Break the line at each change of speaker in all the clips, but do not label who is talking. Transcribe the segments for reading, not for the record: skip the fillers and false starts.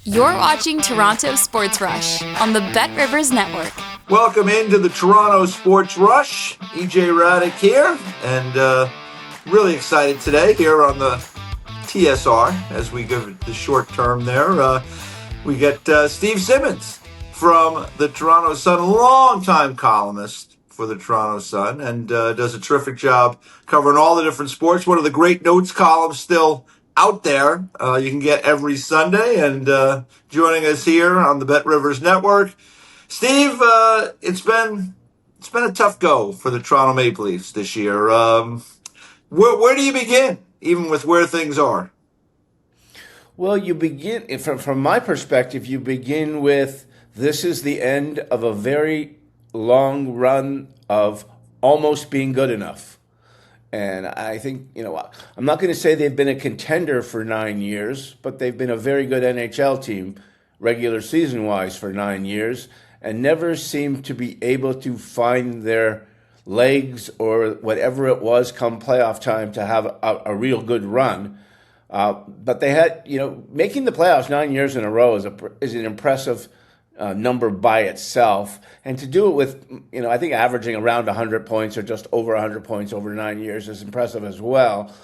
You're watching Toronto Sports Rush on the Bet Rivers Network.
Welcome into the Toronto Sports Rush. EJ Hradek here, and really excited today here on the TSR as we give it the short term there. We get Steve Simmons from the Toronto Sun, longtime columnist for the Toronto Sun, and does a terrific job covering all the different sports. One of the great notes columns still out there. You can get every Sunday, and joining us here on the Bet Rivers Network, Steve. It's been a tough go for the Toronto Maple Leafs this year. Where do you begin, even with where things are?
Well, you begin from my perspective. You begin with this is the end of a very long run of almost being good enough. And I think, I'm not going to say they've been a contender for 9 years, but they've been a very good NHL team, regular season-wise, for 9 years, and never seemed to be able to find their legs or whatever it was come playoff time to have a real good run. But they had, making the playoffs 9 years in a row is an impressive number by itself, and to do it with, I think averaging around 100 points or just over 100 points over 9 years is impressive as well.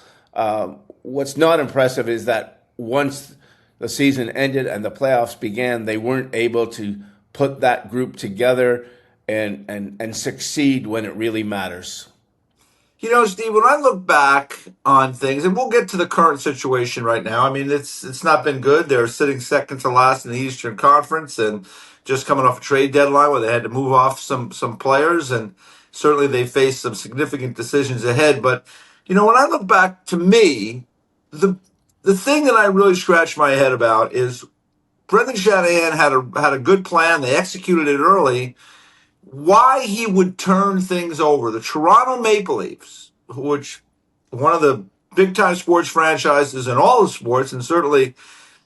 What's not impressive is that once the season ended and the playoffs began, they weren't able to put that group together and succeed when it really matters.
Steve, when I look back on things, and we'll get to the current situation right now, I mean, it's not been good. They're sitting second to last in the Eastern Conference and just coming off a trade deadline where they had to move off some players, and certainly they faced some significant decisions ahead. But, when I look back, to me, the thing that I really scratch my head about is Brendan Shanahan had a good plan. They executed it early. Why he would turn things over. The Toronto Maple Leafs, which one of the big-time sports franchises in all of sports, and certainly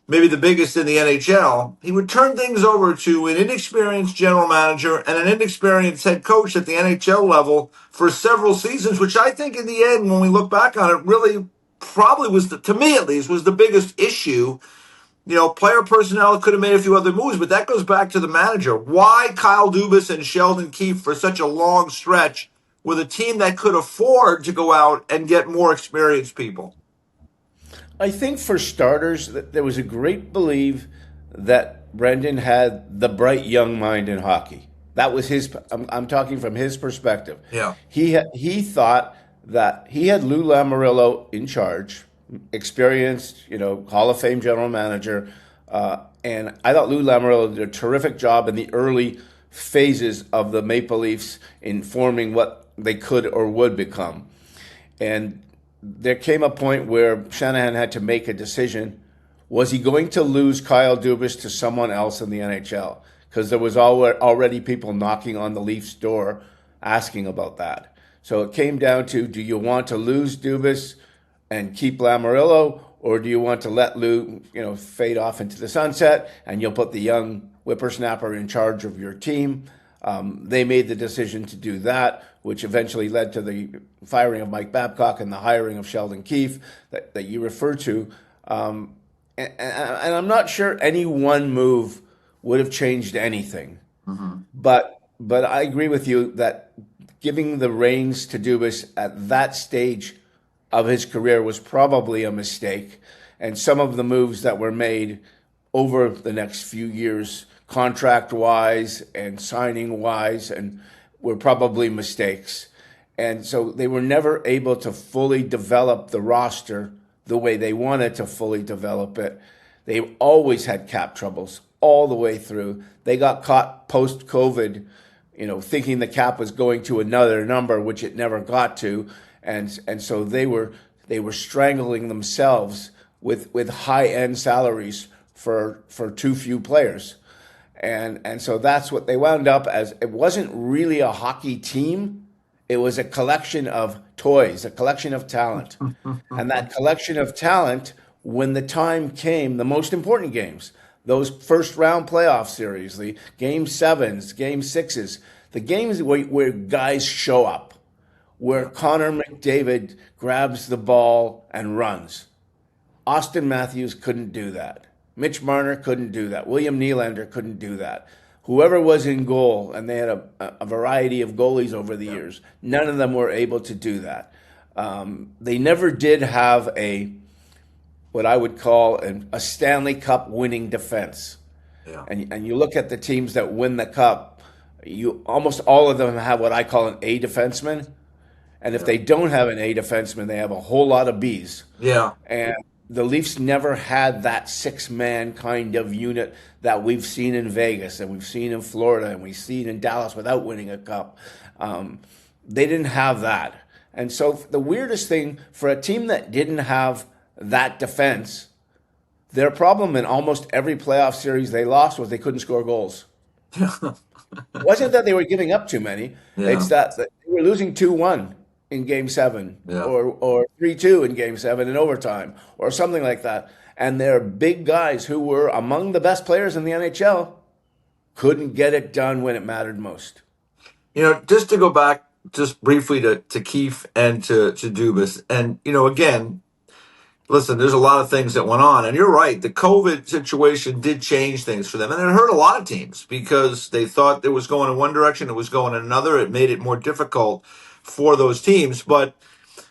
maybe the biggest in the NHL, he would turn things over to an inexperienced general manager and an inexperienced head coach at the NHL level for several seasons, which I think in the end, when we look back on it, really probably was, to me at least, was the biggest issue. Player personnel could have made a few other moves, but that goes back to the manager. Why Kyle Dubas and Sheldon Keefe for such a long stretch with a team that could afford to go out and get more experienced people?
I think for starters, there was a great belief that Brendan had the bright young mind in hockey. That was his. I'm talking from his perspective.
Yeah.
He thought that he had Lou Lamoriello in charge, experienced, Hall of Fame general manager. And I thought Lou Lamoriello did a terrific job in the early phases of the Maple Leafs in forming what they could or would become. And there came a point where Shanahan had to make a decision. Was he going to lose Kyle Dubas to someone else in the NHL? Because there was already people knocking on the Leafs' door asking about that. So it came down to, do you want to lose Dubas and keep Lamoriello, or do you want to let Lou, fade off into the sunset, and you'll put the young whippersnapper in charge of your team? They made the decision to do that, which eventually led to the firing of Mike Babcock and the hiring of Sheldon Keefe that you refer to. And I'm not sure any one move would have changed anything. Mm-hmm. But I agree with you that giving the reins to Dubas at that stage of his career was probably a mistake, and some of the moves that were made over the next few years, contract-wise and signing-wise, and were probably mistakes. And so they were never able to fully develop the roster the way they wanted to fully develop it. They always had cap troubles all the way through. They got caught post-COVID, thinking the cap was going to another number, which it never got to. And so they were strangling themselves with high-end salaries for too few players. And so that's what they wound up as. It wasn't really a hockey team. It was a collection of toys, a collection of talent. And that collection of talent, when the time came, the most important games, those first-round playoff series, the Game 7s, Game 6s, the games where guys show up, where Connor McDavid grabs the ball and runs. Austin Matthews couldn't do that. Mitch Marner couldn't do that. William Nylander couldn't do that. Whoever was in goal, and they had a variety of goalies over the years, none of them were able to do that. They never did have what I would call a Stanley Cup winning defense.
Yeah.
And you look at the teams that win the cup, almost all of them have what I call an A defenseman. And if they don't have an A defenseman, they have a whole lot of Bs.
Yeah.
And the Leafs never had that six-man kind of unit that we've seen in Vegas and we've seen in Florida and we've seen in Dallas without winning a cup. They didn't have that. And so the weirdest thing for a team that didn't have that defense, their problem in almost every playoff series they lost was they couldn't score goals. It wasn't that they were giving up too many.
Yeah.
It's that they were losing 2-1 in Game 7 or 3-2 in Game 7 in overtime or something like that. And their big guys who were among the best players in the NHL couldn't get it done when it mattered most.
Just to go back just briefly to Keefe and to Dubas. And, again, listen, there's a lot of things that went on. And you're right, the COVID situation did change things for them. And it hurt a lot of teams because they thought it was going in one direction, it was going in another. It made it more difficult for those teams. But,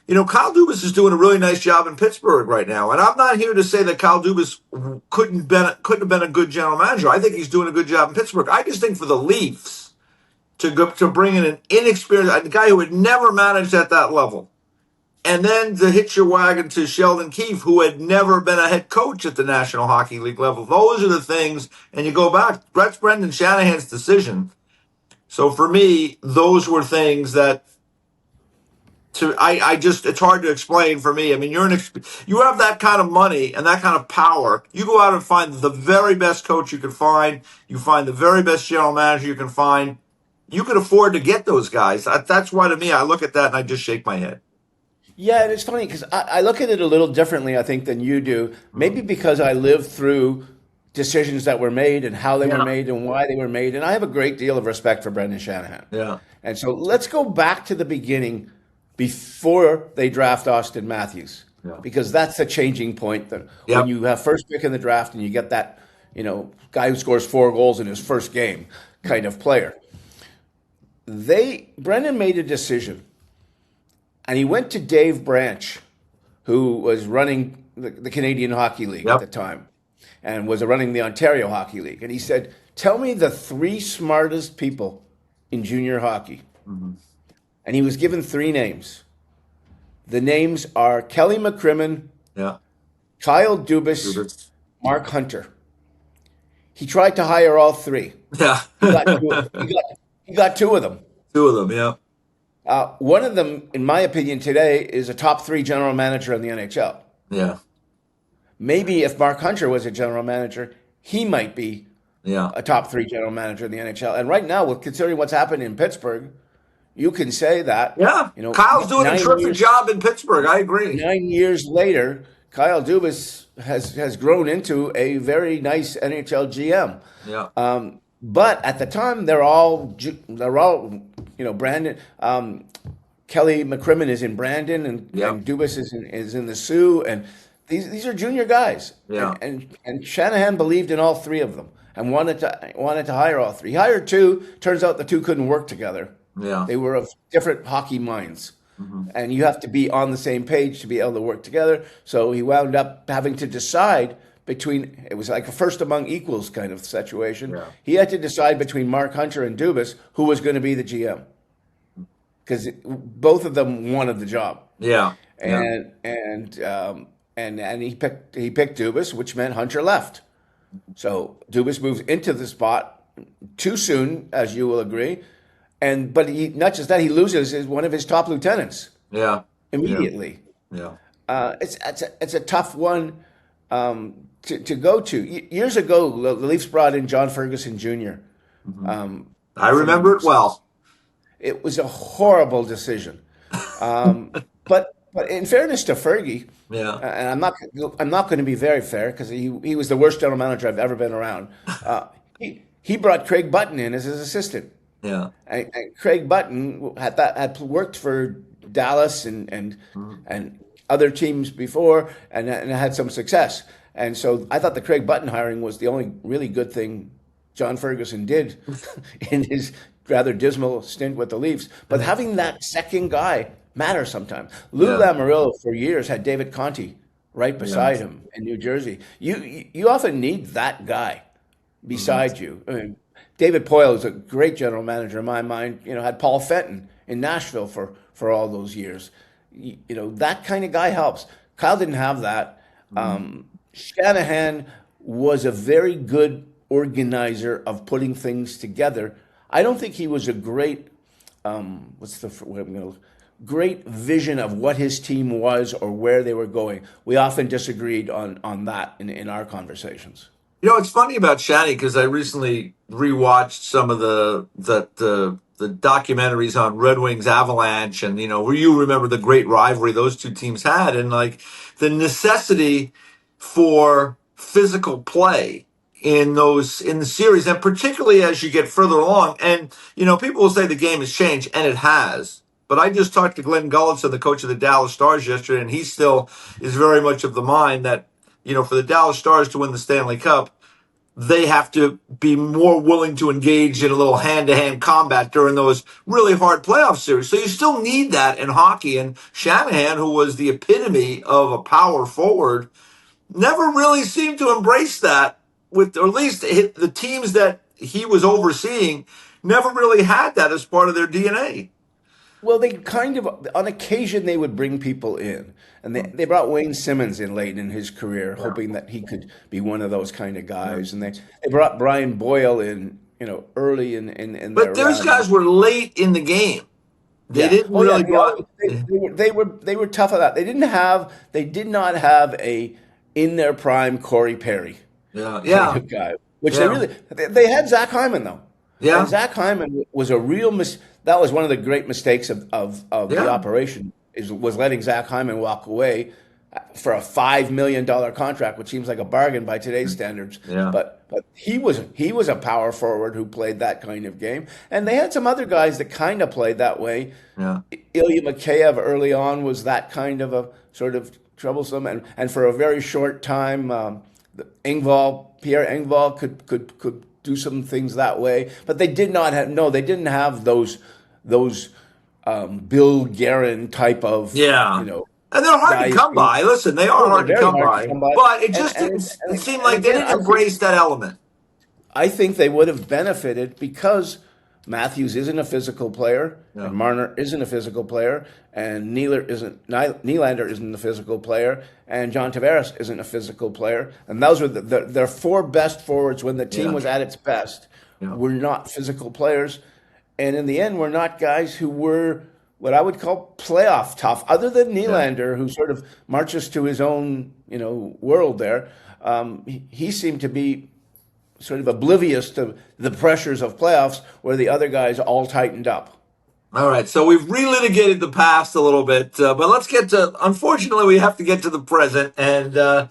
Kyle Dubas is doing a really nice job in Pittsburgh right now. And I'm not here to say that Kyle Dubas couldn't have been a good general manager. I think he's doing a good job in Pittsburgh. I just think for the Leafs to bring in an inexperienced, a guy who had never managed at that level, and then to hitch your wagon to Sheldon Keefe, who had never been a head coach at the National Hockey League level. Those are the things, and you go back, Brett's Brendan Shanahan's decision. So for me, those were things that it's hard to explain for me. I mean, you have that kind of money and that kind of power. You go out and find the very best coach you can find. You find the very best general manager you can find. You can afford to get those guys. That's why, to me, I look at that and I just shake my head.
Yeah, and it's funny because I look at it a little differently, I think, than you do. Maybe because I lived through decisions that were made and how they were made and why they were made. And I have a great deal of respect for Brendan Shanahan.
Yeah.
And so let's go back to the beginning before they draft Austin Matthews.
Yeah.
Because that's the changing point. That when you have first pick in the draft and you get that, guy who scores 4 goals in his first game kind of player. Brendan made a decision. And he went to Dave Branch, who was running the Canadian Hockey League at the time and was running the Ontario Hockey League. And he said, tell me the 3 smartest people in junior hockey. Mm-hmm. And he was given 3 names. The names are Kelly McCrimmon, Kyle Dubas, Mark Hunter. He tried to hire all 3.
Yeah.
He got 2 of them.
2 of them, yeah.
One of them, in my opinion, today is a top 3 general manager in the NHL.
Yeah.
Maybe if Mark Hunter was a general manager, he might be a top 3 general manager in the NHL. And right now, considering what's happened in Pittsburgh, you can say that.
Yeah. Kyle's doing a terrific job in Pittsburgh. I agree.
9 years later, Kyle Dubas has grown into a very nice NHL GM.
Yeah.
But at the time, they're all Brandon. Kelly McCrimmon is in Brandon, and Dubas is in the Sioux, and these are junior guys.
Yeah.
And Shanahan believed in all 3 of them and wanted to hire all 3. He hired 2. Turns out the 2 couldn't work together. Yeah. They were of different hockey minds. Mm-hmm. And you have to be on the same page to be able to work together. So he wound up having to decide between, it was like a first among equals kind of situation. Yeah. He had to decide between Mark Hunter and Dubas who was going to be the GM. Because both of them wanted the job.
Yeah.
And he picked Dubas, which meant Hunter left. So Dubas moves into the spot too soon, as you will agree. But he, not just that, he loses one of his top lieutenants.
Yeah.
Immediately.
Yeah.
It's a tough one to go to. Years ago, the Leafs brought in John Ferguson Jr.
Mm-hmm. I remember it well.
It was a horrible decision. But in fairness to Fergie, and I'm not going to be very fair because he was the worst general manager I've ever been around. He brought Craig Button in as his assistant.
Yeah,
and Craig Button had worked for Dallas and other teams before and had some success. And so I thought the Craig Button hiring was the only really good thing John Ferguson did in his rather dismal stint with the Leafs. But having that second guy matters sometimes. Lou
Yeah.
Lamoriello for years had David Conti right
Yeah.
beside him in New Jersey. You often need that guy beside you. I mean, David Poyle is a great general manager in my mind. Had Paul Fenton in Nashville for all those years. That kind of guy helps. Kyle didn't have that. Shanahan was a very good organizer of putting things together. I don't think he was a great great vision of what his team was or where they were going. We often disagreed on that in our conversations.
It's funny about Shani because I recently rewatched some of the documentaries on Red Wings Avalanche, and where you remember the great rivalry those two teams had, and like the necessity for physical play in the series, and particularly as you get further along. And people will say the game has changed, and it has. But I just talked to Glenn Gulletson, the coach of the Dallas Stars, yesterday, and he still is very much of the mind that for the Dallas Stars to win the Stanley Cup, they have to be more willing to engage in a little hand-to-hand combat during those really hard playoff series. So you still need that in hockey. And Shanahan, who was the epitome of a power forward, never really seemed to embrace that, or at least the teams that he was overseeing never really had that as part of their DNA.
Well, they kind of, on occasion, they would bring people in. And they brought Wayne Simmons in late in his career, hoping that he could be one of those kind of guys. And they brought Brian Boyle in, early in
But those guys were late in the game. They didn't really go.
They were tough on that. They did not have a in their prime Corey Perry kind of guy, which they had Zach Hyman though.
Yeah,
and Zach Hyman was a real that was one of the great mistakes of the operation was letting Zach Hyman walk away for a $5 million contract, which seems like a bargain by today's standards.
Yeah.
But he was a power forward who played that kind of game, and they had some other guys that kind of played that way.
Yeah.
Ilya Mikheyev early on was that kind of a sort of troublesome, and for a very short time, Pierre Engvall could do some things that way, but they did not have. No, they didn't have those Bill Guerin type of
And they're hard to come by. Listen, they are hard to come by. But it just didn't seem like they didn't embrace that element.
I think they would have benefited because Matthews isn't a physical player, and Marner isn't a physical player, and Nylander isn't a physical player, and John Tavares isn't a physical player. And those were their four best forwards when the team was at its best. Were not physical players. And in the end, we're not guys who were what I would call playoff tough, other than Nylander, who sort of marches to his own, world there. He seemed to be sort of oblivious to the pressures of playoffs where the other guys all tightened up.
All right, so we've relitigated the past a little bit, but let's get to, unfortunately, we have to get to the present. And, the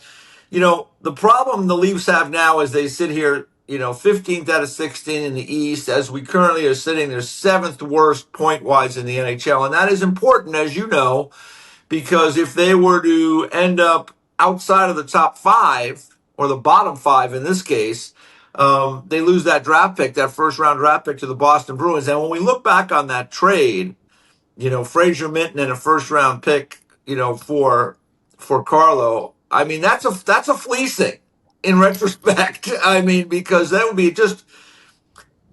problem the Leafs have now is they sit here 15th out of 16 in the East. As we currently are sitting, they're 7th worst point-wise in the NHL. And that is important, as you know, because if they were to end up outside of the top 5, or the bottom 5 in this case, they lose that draft pick, that first-round draft pick to the Boston Bruins. And when we look back on that trade, Fraser Minten and a first-round pick, for Carlo, I mean, that's a fleecing. In retrospect, I mean, because that would be just,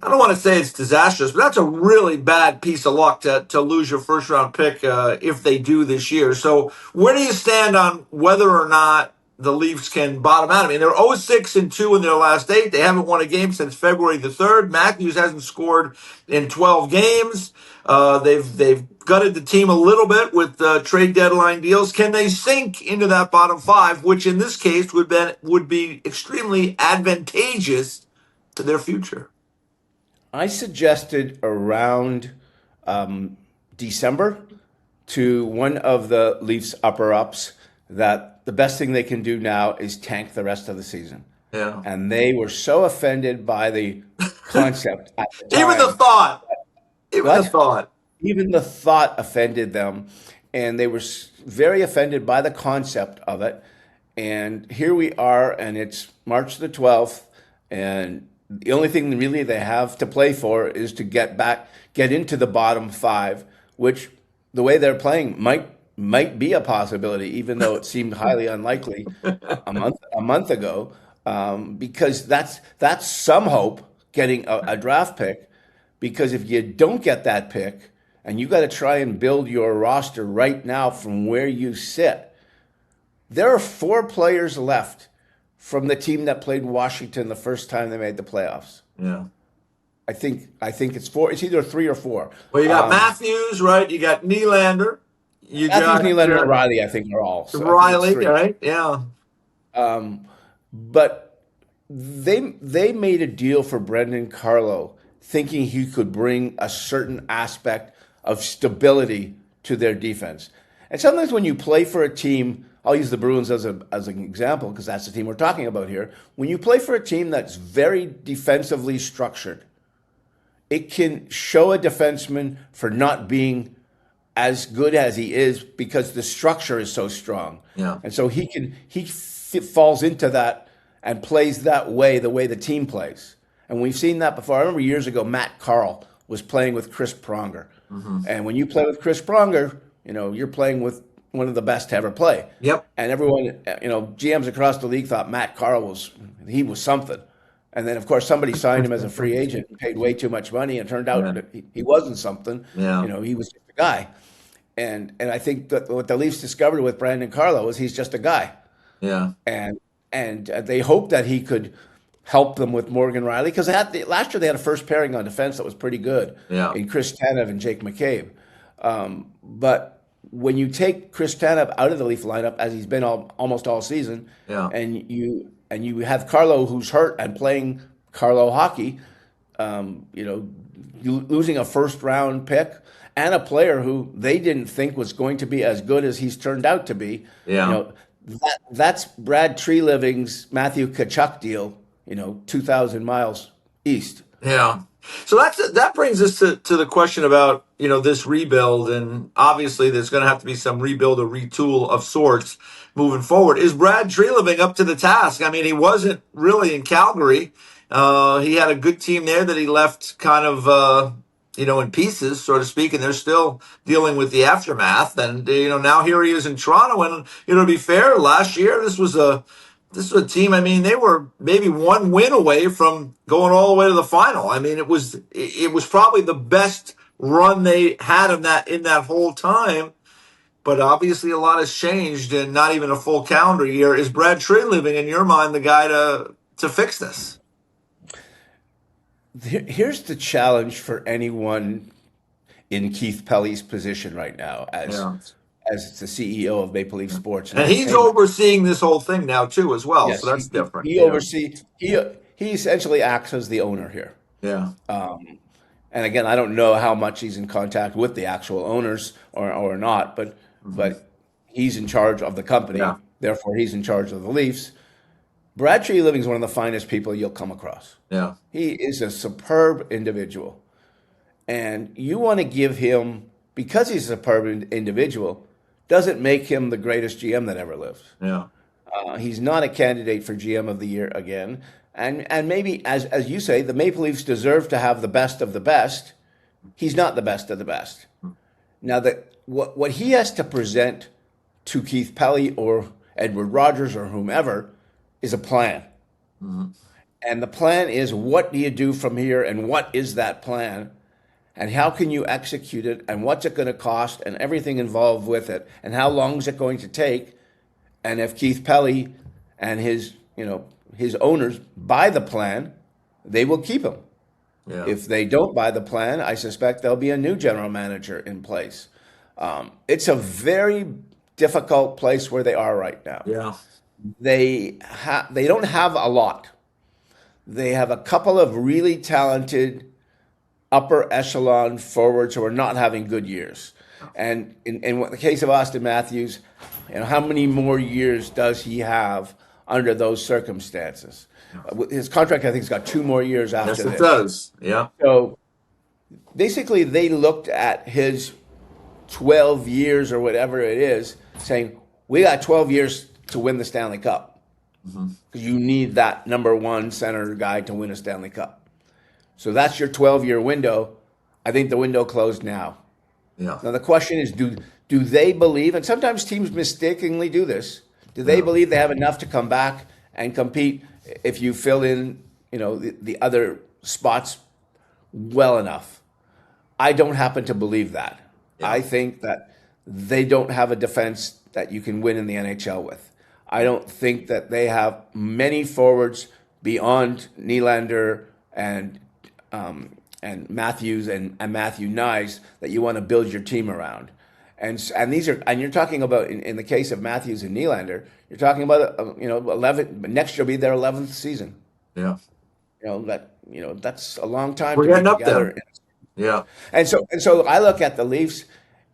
I don't want to say it's disastrous, but that's a really bad piece of luck to lose your first round pick if they do this year. So where do you stand on whether or not the Leafs can bottom out? I mean, they're 0-6-2 in their last 8. They haven't won a game since February the 3rd. Matthews hasn't scored in 12 games. They've gutted the team a little bit with trade deadline deals. Can they sink into that bottom 5, which in this case would be extremely advantageous to their future?
I suggested around December to one of the Leafs upper-ups that the best thing they can do now is tank the rest of the season.
Yeah.
And they were so offended by the concept at the time.
Even the thought.
Even the thought offended them, and they were very offended by the concept of it. And here we are, and it's March the 12th, and the only thing really they have to play for is to get into the bottom five, which the way they're playing might be a possibility, even though it seemed highly unlikely a month ago, because that's some hope getting a draft pick. Because if you don't get that pick, and you got to try and build your roster right now from where you sit, there are 4 players left from the team that played Washington the first time they made the playoffs.
Yeah.
I think it's 4. It's either 3 or 4.
Well, you got Matthews, right? You got Nylander. You
Matthews, Nylander, and Riley, I think, are all. So
Riley, right? Yeah.
But they made a deal for Brendan Carlo, thinking he could bring a certain aspect of stability to their defense. And sometimes when you play for a team, I'll use the Bruins as an example because that's the team we're talking about here. When you play for a team that's very defensively structured, it can show a defenseman for not being as good as he is because the structure is so strong.
Yeah.
And so he falls into that and plays that way, the way the team plays. And we've seen that before. I remember years ago, Matt Carl was playing with Chris Pronger. Mm-hmm. And when you play with Chris Pronger, you're playing with one of the best to ever play.
Yep.
And everyone, GMs across the league thought Matt Carl was something. And then, of course, somebody signed him as a free agent and paid way too much money, and it turned out that he wasn't something.
Yeah.
He was just a guy. And I think that what the Leafs discovered with Brandon Carlo is he's just a guy.
Yeah.
And they hoped that he could help them with Morgan Riley, because last year they had a first pairing on defense that was pretty good in Chris Tanev and Jake McCabe. But when you take Chris Tanev out of the Leaf lineup, as he's been almost all season, and you have Carlo who's hurt and playing Carlo hockey, losing a first round pick and a player who they didn't think was going to be as good as he's turned out to be.
Yeah.
That's Brad Treliving's Matthew Tkachuk deal, 2,000 miles east.
Yeah. So that brings us to the question about, this rebuild. And obviously there's going to have to be some rebuild or retool of sorts moving forward. Is Brad Treliving up to the task? I mean, he wasn't really in Calgary. He had a good team there that he left kind of, in pieces, so to speak, and they're still dealing with the aftermath. And, now here he is in Toronto. And, to be fair, last year, this was a team, I mean, they were maybe one win away from going all the way to the final. I mean, it was probably the best run they had in that whole time. But obviously a lot has changed in not even a full calendar year. Is Brad Treliving, in your mind, the guy to fix this?
Here's the challenge for anyone in Keith Pelly's position right now as the CEO of Maple Leaf Sports.
And he's overseeing this whole thing now too as well. Yes, so that's different.
He essentially acts as the owner here.
Yeah.
And again, I don't know how much he's in contact with the actual owners or not, but he's in charge of the company. Yeah. Therefore, he's in charge of the Leafs. Brad Treliving is one of the finest people you'll come across.
Yeah.
He is a superb individual. And you want to give him, because he's a superb individual, doesn't make him the greatest GM that ever lived.
Yeah.
He's not a candidate for GM of the year again. And maybe, as you say, the Maple Leafs deserve to have the best of the best. He's not the best of the best. Now, what he has to present to Keith Pelly or Edward Rogers or whomever is a plan. Mm-hmm. And the plan is, what do you do from here, and what is that plan? And how can you execute it, and what's it going to cost, and everything involved with it, and how long is it going to take? And if Keith Pelly and his owners buy the plan, they will keep him. Yeah. If they don't buy the plan, I suspect there'll be a new general manager in place. It's a very difficult place where they are right now.
Yeah.
They don't have a lot. They have a couple of really talented upper echelon forwards who are not having good years. And in the case of Austin Matthews, how many more years does he have under those circumstances? His contract, I think, has got 2 more years after this.
Yes, it does. Yeah.
So basically, they looked at his 12 years or whatever it is, saying, we got 12 years to win the Stanley Cup. Because you need that number one center guy to win a Stanley Cup. So that's your 12-year window. I think the window closed now.
Yeah.
Now the question is, do they believe, and sometimes teams mistakenly do this, do they believe they have enough to come back and compete if you fill in, the other spots well enough? I don't happen to believe that. Yeah. I think that they don't have a defense that you can win in the NHL with. I don't think that they have many forwards beyond Nylander and Matthews and Matthew Nyes that you want to build your team around. And these are, and you're talking about in the case of Matthews and Nylander, you're talking about 11. Next year will be their 11th season.
Yeah.
That's a long time.
We're
to
getting
be
up
together.
there. Yeah.
And so I look at the Leafs,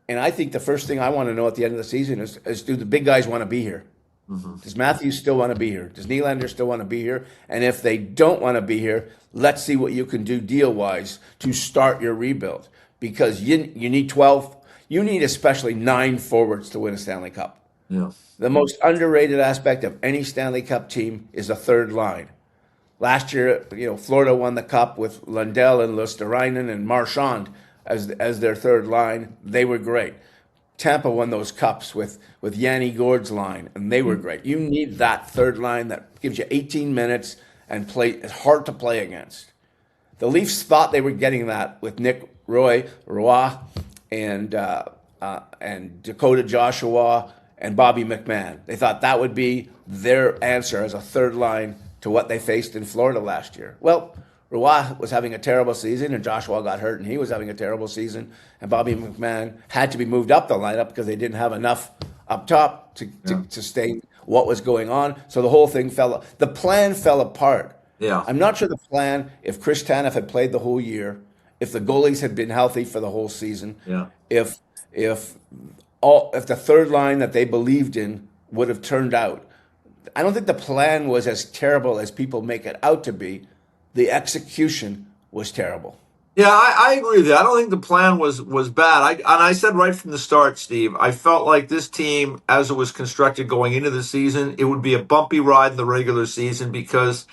and I think the first thing I want to know at the end of the season is do the big guys want to be here? Does Matthews still want to be here? Does Nylander still want to be here? And if they don't want to be here, let's see what you can do deal-wise to start your rebuild. Because you need 12. You need especially 9 forwards to win a Stanley Cup.
Yeah.
The most underrated aspect of any Stanley Cup team is a third line. Last year, Florida won the Cup with Lundell and Luosterainen and Marchand as their third line. They were great. Tampa won those cups with Yanni Gourde's line, and they were great. You need that third line that gives you 18 minutes and it's hard to play against. The Leafs thought they were getting that with Nick Roy, and Dakota Joshua and Bobby McMahon. They thought that would be their answer as a third line to what they faced in Florida last year. Well, Roy was having a terrible season, and Joshua got hurt, and he was having a terrible season. And Bobby McMahon had to be moved up the lineup because they didn't have enough up top to sustain what was going on. So the whole thing the plan fell apart.
Yeah.
I'm not sure the plan, if Chris Tanev had played the whole year, if the goalies had been healthy for the whole season, if the third line that they believed in would have turned out. I don't think the plan was as terrible as people make it out to be. The execution was terrible.
Yeah, I agree with you. I don't think the plan was bad. I said right from the start, Steve, I felt like this team, as it was constructed going into the season, it would be a bumpy ride in the regular season because,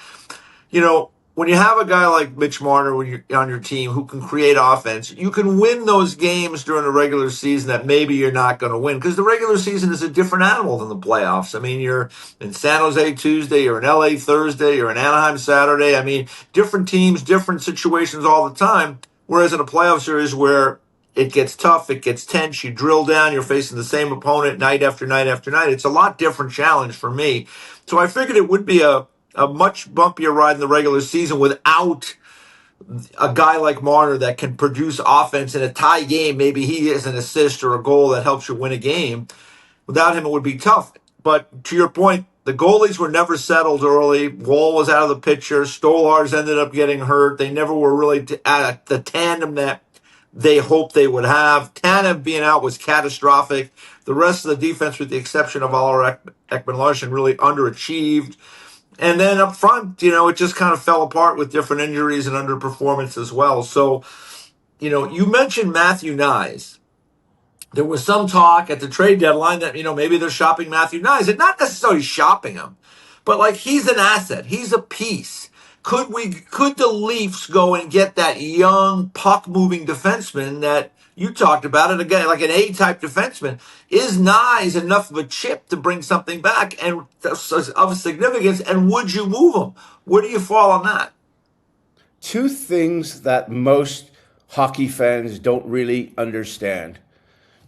when you have a guy like Mitch Marner on your team who can create offense, you can win those games during the regular season that maybe you're not going to win because the regular season is a different animal than the playoffs. I mean, you're in San Jose Tuesday, you're in LA Thursday, you're in Anaheim Saturday. I mean, different teams, different situations all the time. Whereas in a playoff series where it gets tough, it gets tense, you drill down, you're facing the same opponent night after night after night. It's a lot different challenge for me. So I figured it would be a much bumpier ride in the regular season without a guy like Marner that can produce offense in a tie game. Maybe he is an assist or a goal that helps you win a game. Without him, it would be tough. But to your point, the goalies were never settled early. Wall was out of the picture. Stolarz ended up getting hurt. They never were really at the tandem that they hoped they would have. Tanev being out was catastrophic. The rest of the defense, with the exception of Oliver Ekman-Larsson, really underachieved. And then up front, it just kind of fell apart with different injuries and underperformance as well. So, you mentioned Matthew Nyes. There was some talk at the trade deadline that, maybe they're shopping Matthew Nyes. And not necessarily shopping him, but he's an asset. He's a piece. Could the Leafs go and get that young puck-moving defenseman that you talked about it again, like an A-type defenseman? Is Nyes enough of a chip to bring something back and of significance? And would you move him? Where do you fall on that?
Two things that most hockey fans don't really understand.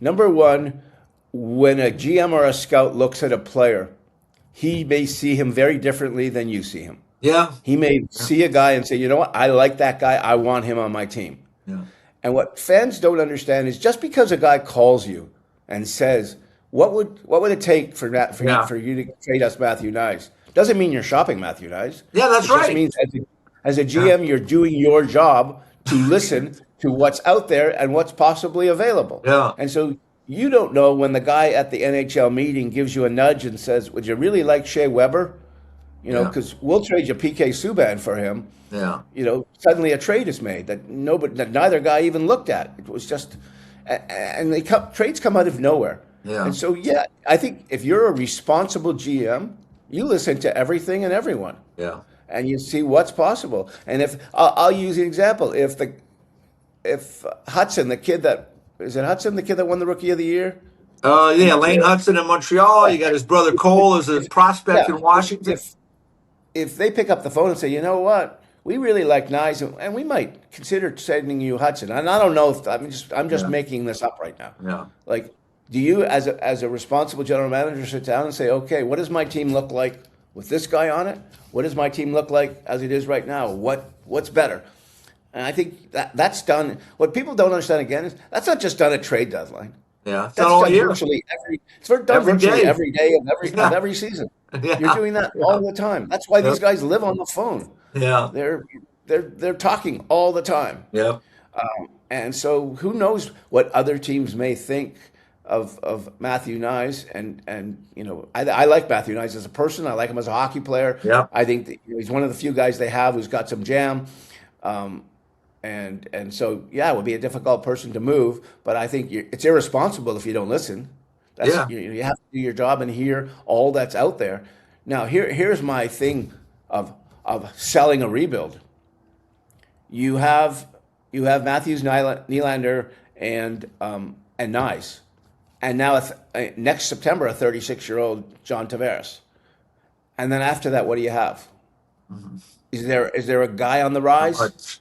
Number one, when a GM or a scout looks at a player, he may see him very differently than you see him.
Yeah.
He may see a guy and say, you know what, I like that guy. I want him on my team.
Yeah.
And what fans don't understand is just because a guy calls you and says, what would it take for you to trade us Matthew Nyes? Doesn't mean you're shopping Matthew Nyes.
Yeah, that's right.
It just means as a GM, you're doing your job to listen to what's out there and what's possibly available.
Yeah.
And so you don't know when the guy at the NHL meeting gives you a nudge and says, would you really like Shea Weber? Because we'll trade you PK Subban for him.
Yeah.
Suddenly a trade is made that neither guy even looked at. It was just, and trades come out of nowhere.
Yeah.
And so, yeah, I think if you're a responsible GM, you listen to everything and everyone,
Yeah.
and you see what's possible. And if I'll use an example, if Hudson, the kid that is it Hudson, the kid that won the Rookie of the Year in
Yeah, Lane
Montreal,
Hudson in Montreal. You got his brother Cole as a prospect
yeah,
in Washington.
if they pick up the phone and say, you know what, we really like Nyes, and we might consider sending you Hudson. And I don't know if I'm just
Yeah.
making this up right now.
Yeah.
Like, do you, as a responsible general manager, sit down and say, okay, what does my team look like with this guy on it? What does my team look like as it is right now? What's better? And I think that's done. What people don't understand again is that's not just done at trade deadline.
Yeah. It's
That's
not all
done
year.
virtually done
Every
virtually
day.
every day of
Yeah.
every season.
Yeah.
You're doing that all the time. That's why these guys live on the phone.
Yeah.
They're talking all the time.
Yeah.
And so who knows what other teams may think of Matthew Nyes, and I like Matthew Nyes as a person. I like him as a hockey player.
Yeah.
I think that, he's one of the few guys they have who's got some jam. And so, yeah, it would be a difficult person to move, but I think it's irresponsible if you don't listen.
Yeah.
You have to do your job and hear all that's out there. Now, here's my thing of selling a rebuild. You have Matthews, Nylander, and Nyes, and now next September a 36-year-old John Tavares, and then after that, what do you have?
Mm-hmm.
Is there a guy on the rise?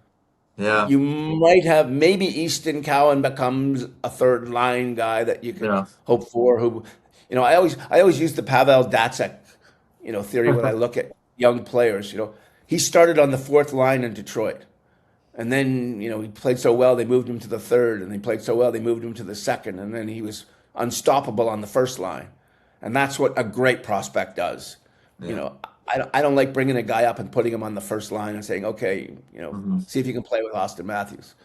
Yeah.
You might have, maybe Easton Cowan becomes a third line guy that you can hope for. Who, I always use the Pavel Datsyuk, theory when I look at young players. He started on the fourth line in Detroit, and then he played so well they moved him to the third, and he played so well they moved him to the second, and then he was unstoppable on the first line, and that's what a great prospect does.
Yeah.
I don't like bringing a guy up and putting him on the first line and saying, okay, see if you can play with Austin Matthews.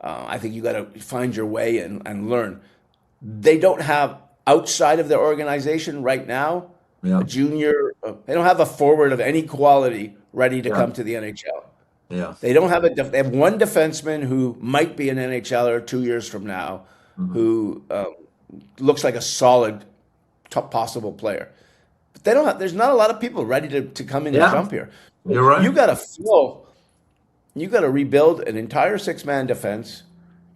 I think you got to find your way and learn. They don't have, outside of their organization right now, a junior. They don't have a forward of any quality ready to come to the NHL.
Yeah.
They don't have they have one defenseman who might be an NHLer 2 years from now, who looks like a solid, top possible player. They don't have, there's not a lot of people ready to come in and jump here.
You're right.
You got to rebuild an entire six-man defense.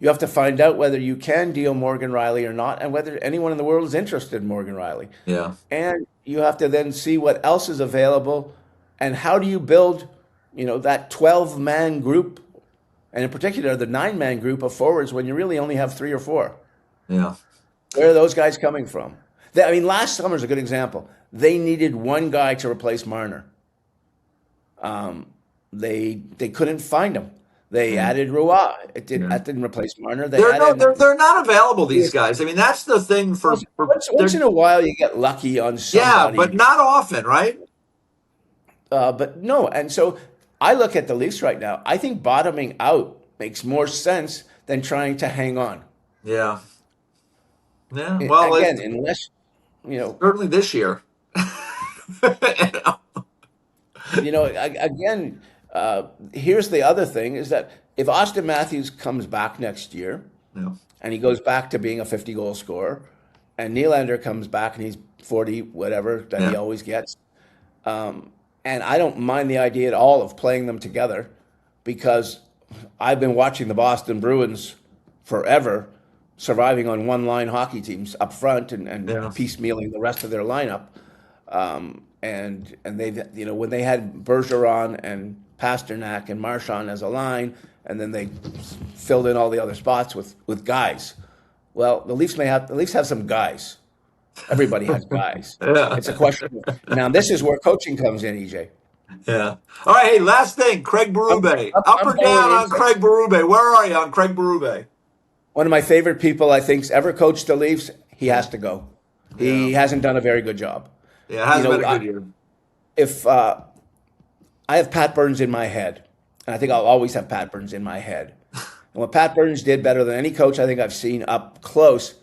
You have to find out whether you can deal Morgan Riley or not, and whether anyone in the world is interested in Morgan Riley.
Yeah.
And you have to then see what else is available, and how do you build, that 12-man group, and in particular the 9-man group of forwards when you really only have 3 or 4.
Yeah.
Where are those guys coming from? Last summer is a good example. They needed one guy to replace Marner. They couldn't find him. They added Roy. That didn't replace Marner.
They're not available, these guys. I mean, that's the thing for
once in a while you get lucky on somebody.
Yeah, but not often, right?
But no, and so I look at the Leafs right now. I think bottoming out makes more sense than trying to hang on.
Yeah. Yeah. Well,
again, unless
certainly this year.
Again, here's the other thing is that if Austin Matthews comes back next year and he goes back to being a 50-goal scorer, and Nylander comes back and he's 40, whatever, that he always gets, and I don't mind the idea at all of playing them together, because I've been watching the Boston Bruins forever, surviving on one-line hockey teams up front and piecemealing the rest of their lineup. And they, when they had Bergeron and Pasternak and Marchand as a line, and then they filled in all the other spots with guys. Well, the Leafs have some guys. Everybody has guys. It's a question. Now, this is where coaching comes in, EJ.
Yeah. All right. Hey, last thing, Craig Berube. Up or down on Craig Berube? Where are you on Craig Berube?
One of my favorite people I think's ever coached the Leafs. He has to go. He hasn't done a very good job.
Yeah, it hasn't been a good year.
If I have Pat Burns in my head, and I think I'll always have Pat Burns in my head. And what Pat Burns did better than any coach I think I've seen up close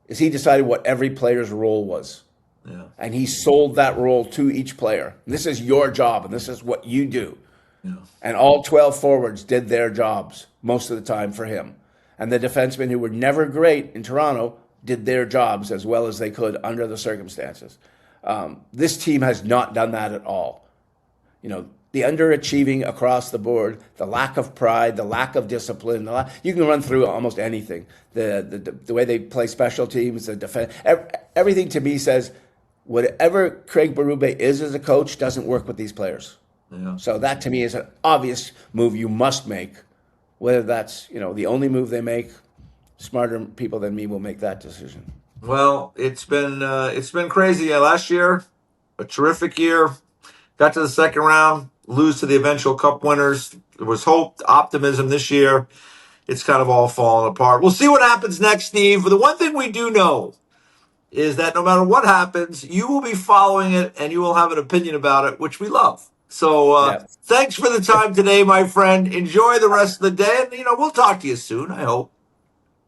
is he decided what every player's role was.
Yeah.
And he sold that role to each player. This is your job, and this is what you do.
Yeah.
And all 12 forwards did their jobs most of the time for him. And the defensemen who were never great in Toronto did their jobs as well as they could under the circumstances. This team has not done that at all. The underachieving across the board, the lack of pride, the lack of discipline. You can run through almost anything. The way they play special teams, the defense, everything to me says whatever Craig Berube is as a coach doesn't work with these players.
Yeah.
So that to me is an obvious move you must make. Whether that's the only move they make, smarter people than me will make that decision.
Well, it's been crazy. Yeah, last year, a terrific year. Got to the second round, lose to the eventual Cup winners. There was hope, optimism this year. It's kind of all falling apart. We'll see what happens next, Steve. But the one thing we do know is that no matter what happens, you will be following it and you will have an opinion about it, which we love. So Thanks for the time today, my friend. Enjoy the rest of the day. And, we'll talk to you soon, I hope.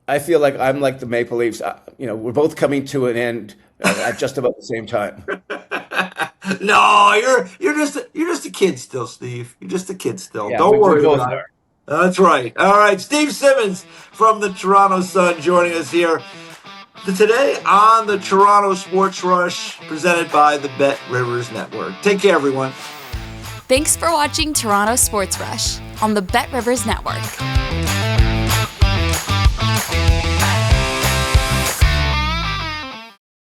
I feel like I'm like the Maple Leafs. We're both coming to an end at just about the same time.
No, you're just a kid still, Steve. You're just a kid still.
Yeah,
Don't worry
both
about it.
are.
That's right. All right, Steve Simmons from the Toronto Sun joining us here today on the Toronto Sports Rush, presented by the Bet Rivers Network. Take care, everyone.
Thanks for watching Toronto Sports Rush on the Bet Rivers Network.